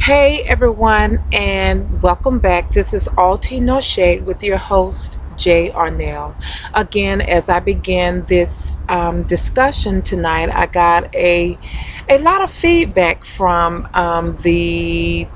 Hey everyone, and welcome back. This is All Tea No Shade with your host, Jai ARNELL. Again, as I begin this discussion tonight, I got a lot of feedback from the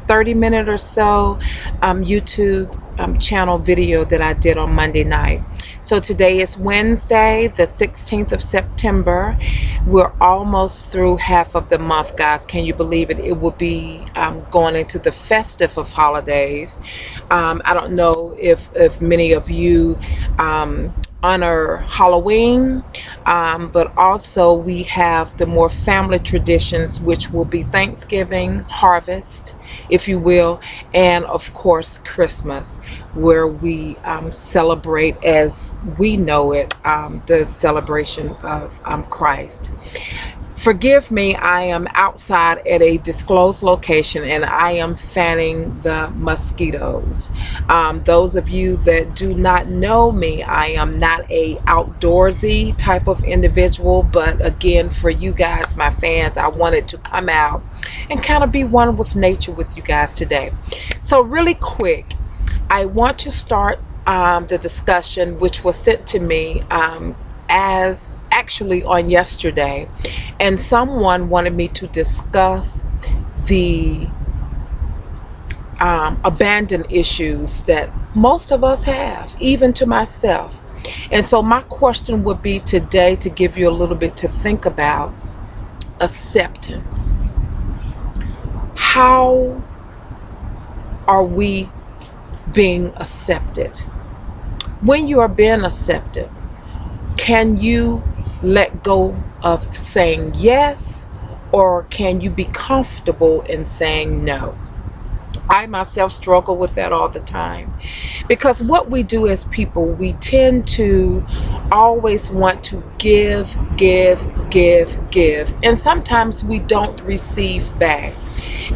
30-minute or so YouTube channel video that I did on Monday night. So today is Wednesday, the 16th of September. We're almost through half of the month, guys. Can you believe it? It will be going into the festive of holidays. I don't know if many of you honor Halloween, but also we have the more family traditions, which will be Thanksgiving, harvest, if you will, and of course Christmas, where we celebrate as we know it, the celebration of Christ. Forgive me, I am outside at a disclosed location and I am fanning the mosquitoes. Those of you that do not know me, I am not a outdoorsy type of individual, but again, for you guys, my fans, I wanted to come out and kind of be one with nature with you guys today. So really quick, I want to start the discussion which was sent to me as actually on yesterday, and someone wanted me to discuss the abandoned issues that most of us have, even to myself. And so my question would be today to give you a little bit to think about acceptance. How are we being accepted? When you are being accepted, can you let go of saying yes, or can you be comfortable in saying no? I myself struggle with that all the time, because what we do as people, we tend to always want to give, give, and sometimes we don't receive back.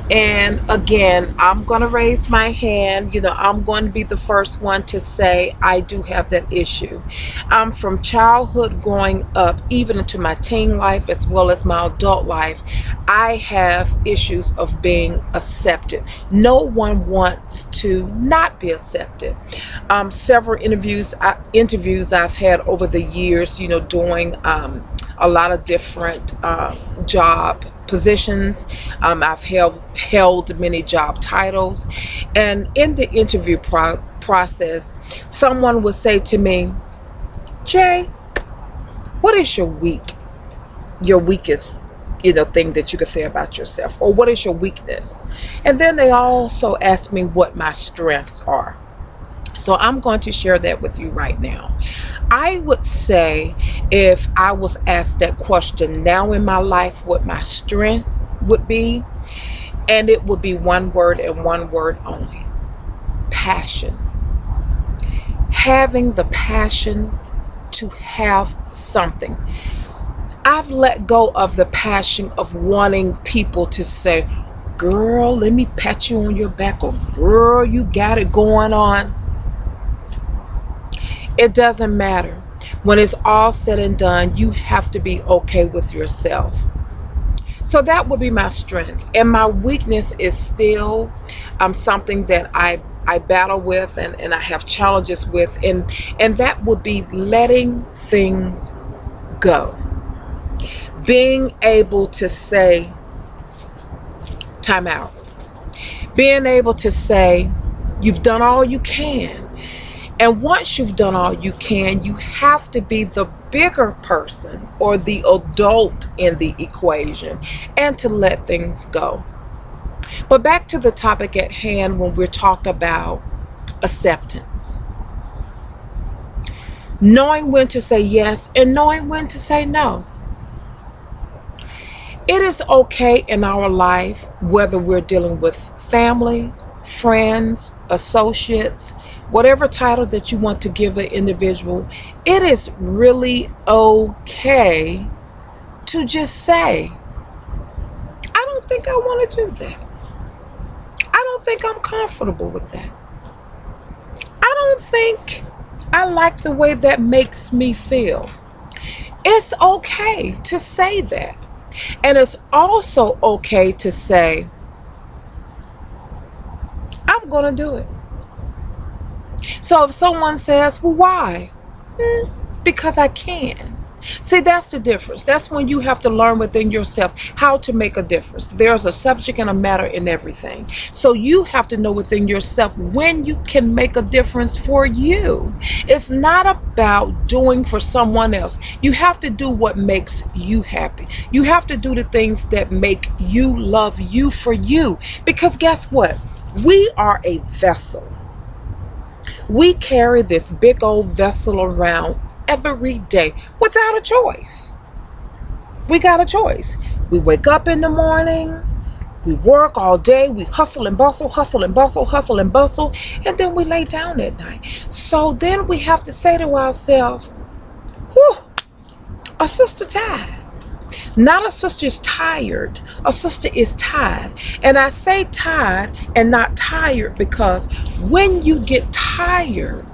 And again, I'm going to raise my hand. I'm going to be the first one to say I do have that issue. From childhood growing up, even into my teen life as well as my adult life, I have issues of being accepted. No one wants to not be accepted. Several interviews I've had over the years, doing a lot of different job positions. I've held many job titles, and in the interview process, someone would say to me, "Jay, what is your weakest, thing that you could say about yourself, or what is your weakness?" And then they also ask me what my strengths are. So I'm going to share that with you right now. I would say, if I was asked that question now in my life, what my strength would be, and it would be one word and one word only: passion. Having the passion to have something. I've let go of the passion of wanting people to say, "Girl, let me pat you on your back," or "Girl, you got it going on." It doesn't matter. When it's all said and done, you have to be okay with yourself. So that would be my strength. And my weakness is still something that I battle with, and I have challenges with. And that would be letting things go. Being able to say, time out. Being able to say, you've done all you can. And once you've done all you can, you have to be the bigger person or the adult in the equation, and to let things go. But back to the topic at hand, when we're talking about acceptance. Knowing when to say yes and knowing when to say no. It is okay in our life, whether we're dealing with family, friends, associates, whatever title that you want to give an individual, it is really okay to just say, "I don't think I want to do that. I don't think I'm comfortable with that. I don't think I like the way that makes me feel." It's okay to say that. And it's also okay to say, going to do it. So if someone says, well, why? Because I can. See, that's the difference. That's when you have to learn within yourself how to make a difference. There's a subject and a matter in everything. So you have to know within yourself when you can make a difference for you. It's not about doing for someone else. You have to do what makes you happy. You have to do the things that make you love you for you. Because guess what? We are a vessel. We carry this big old vessel around every day without a choice. We got a choice. We wake up in the morning, we work all day, we hustle and bustle, hustle and bustle, hustle and bustle, and then we lay down at night. So then we have to say to ourselves, whew, a sister tired. Not a sister is tired. A sister is tired. And I say tired and not tired because when you get tired,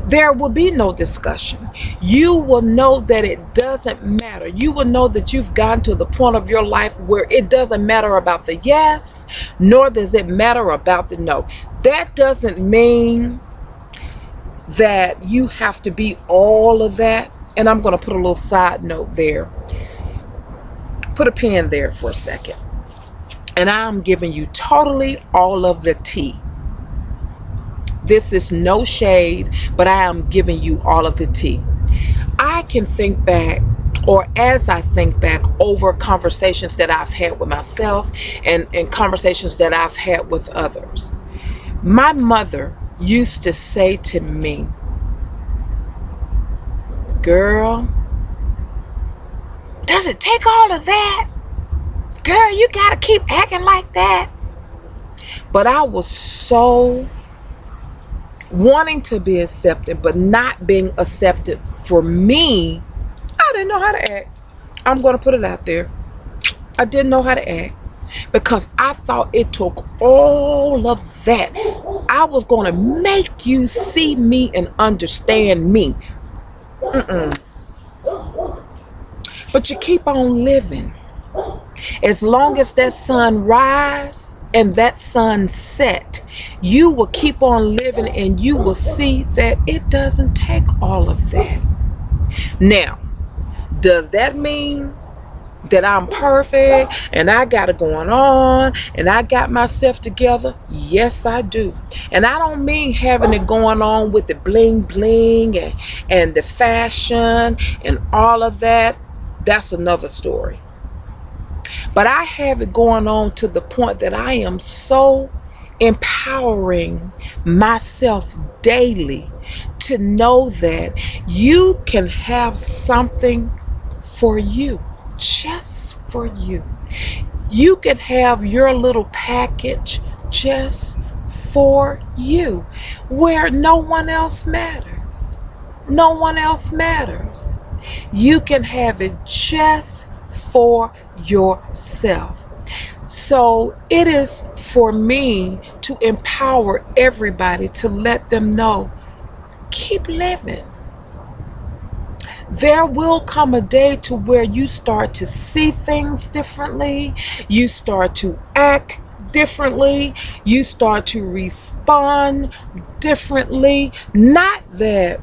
there will be no discussion. You will know that it doesn't matter. You will know that you've gotten to the point of your life where it doesn't matter about the yes, nor does it matter about the no. That doesn't mean that you have to be all of that. And I'm going to put a little side note there. Put a pin there for a second. And I'm giving you totally all of the tea. This is no shade, but I am giving you all of the tea. I can think back, or as I think back over conversations that I've had with myself and conversations that I've had with others. My mother used to say to me, girl, does it take all of that? Girl, you got to keep acting like that. But I was so wanting to be accepted, but not being accepted for me. I didn't know how to act. I'm going to put it out there. I didn't know how to act because I thought it took all of that. I was going to make you see me and understand me. But you keep on living. As long as that sun rise and that sun set, you will keep on living and you will see that it doesn't take all of that. Now, does that mean that I'm perfect and I got it going on and I got myself together? Yes, I do. And I don't mean having it going on with the bling bling and the fashion and all of that. That's another story. But I have it going on to the point that I am so empowering myself daily to know that you can have something for you, just for you. You can have your little package just for you, where no one else matters. No one else matters. You can have it just for yourself. So it is for me to empower everybody to let them know, keep living. There will come a day to where you start to see things differently. You start to act differently. You start to respond differently. Not that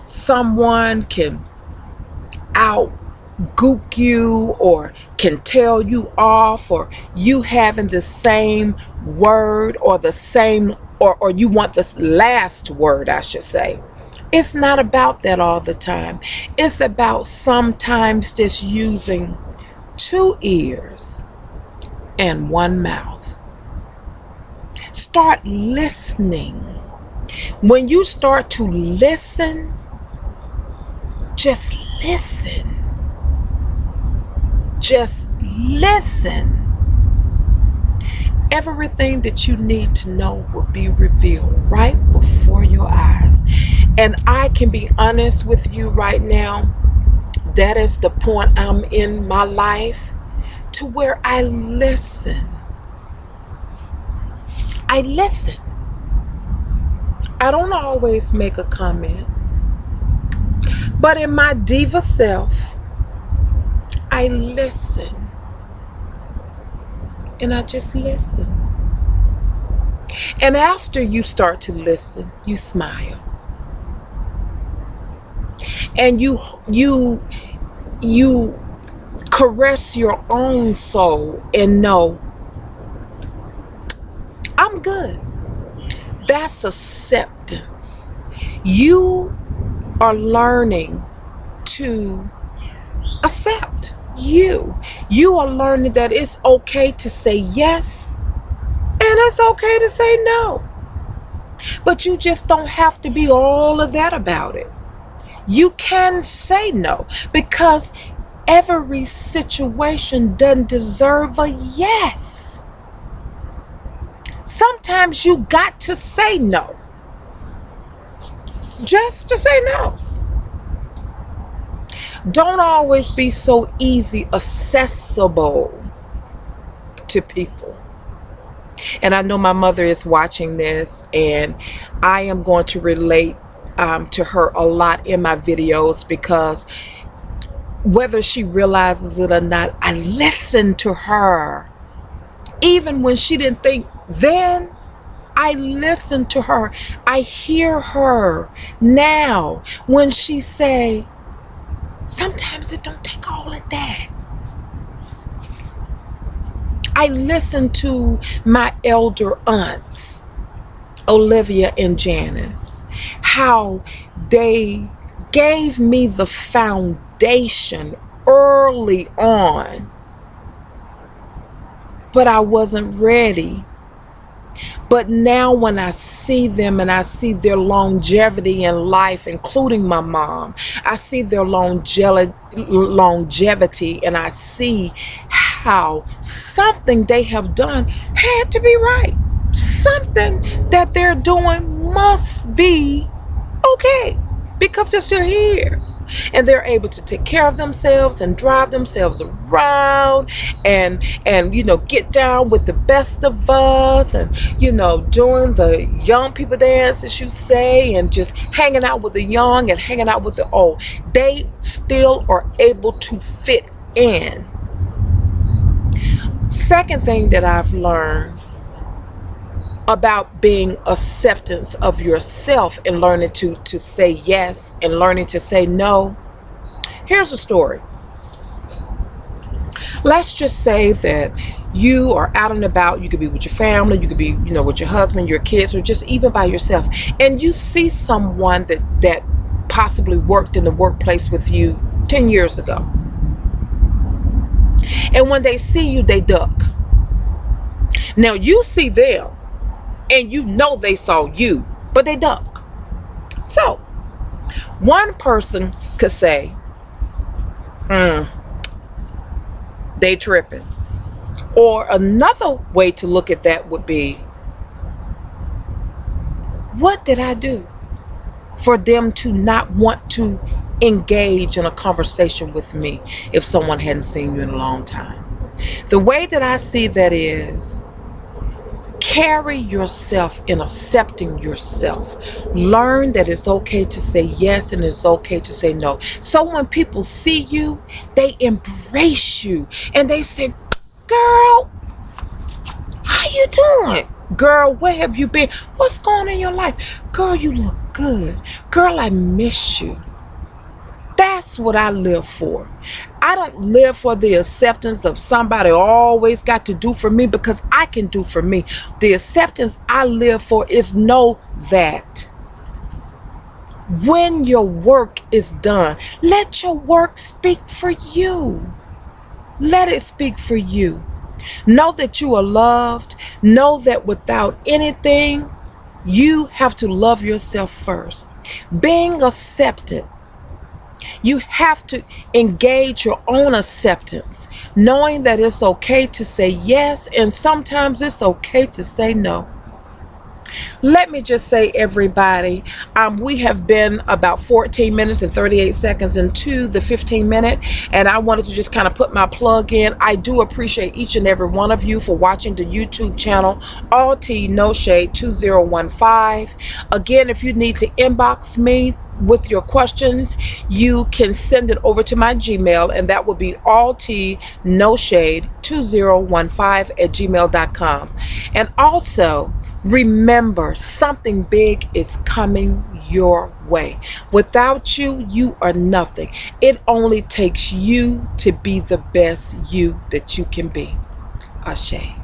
someone can out-gook you or can tell you off, or you having the same word or the same, or you want the last word, I should say. It's not about that all the time. It's about sometimes just using 2 ears and 1 mouth. Start listening. When you start to listen, just listen. Just listen. Everything that you need to know will be revealed right before your eyes. And I can be honest with you right now, that is the point I'm in my life, to where I listen. I listen. I don't always make a comment, but in my diva self, I listen. And I just listen. And after you start to listen, you smile. And you caress your own soul and know, I'm good. That's acceptance. You are learning to accept you. You are learning that it's okay to say yes and it's okay to say no. But you just don't have to be all of that about it. You can say no, because every situation doesn't deserve a yes. Sometimes you got to say no. Just to say no. Don't always be so easy accessible to people. And I know my mother is watching this, and I am going to relate to her a lot in my videos, because whether she realizes it or not, I listen to her. Even when she didn't think then, I listen to her. I hear her now when she say, sometimes it don't take all of that. I listen to my elder aunts, Olivia and Janice, how they gave me the foundation early on, but I wasn't ready. But now when I see them and I see their longevity in life, including my mom, I see their longevity, and I see how something they have done had to be right. Something that they're doing must be okay, because they're still here. And they're able to take care of themselves and drive themselves around and get down with the best of us, and doing the young people dance, as you say, and just hanging out with the young and hanging out with the old. They still are able to fit in. Second thing that I've learned about being acceptance of yourself and learning to say yes and learning to say no. Here's a story. Let's just say that you are out and about. You could be with your family, you could be with your husband, your kids, or just even by yourself, and you see someone that possibly worked in the workplace with you 10 years ago, and when they see you, they duck. Now you see them and they saw you, but they duck. So one person could say, they tripping. Or another way to look at that would be, what did I do for them to not want to engage in a conversation with me if someone hadn't seen you in a long time? The way that I see that is, carry yourself in accepting yourself. Learn that it's okay to say yes and it's okay to say no. So when people see you, they embrace you and they say, girl, how you doing? Girl, where have you been? What's going on in your life? Girl, you look good. Girl, I miss you. That's what I live for. I don't live for the acceptance of somebody always got to do for me, because I can do for me. The acceptance I live for is know that when your work is done, let your work speak for you. Let it speak for you. Know that you are loved. Know that without anything, you have to love yourself first. Being accepted, you have to engage your own acceptance, knowing that it's okay to say yes and sometimes it's okay to say no. Let me just say, everybody, we have been about 14 minutes and 38 seconds into the 15-minute, and I wanted to just kind of put my plug in. I do appreciate each and every one of you for watching the YouTube channel, All Tea No Shade 2015. Again, if you need to inbox me with your questions, you can send it over to my Gmail, and that would be alltnoshade2015 at gmail.com. And also, Remember, something big is coming your way. Without you, you are nothing. It only takes you to be the best you that you can be. Ashe.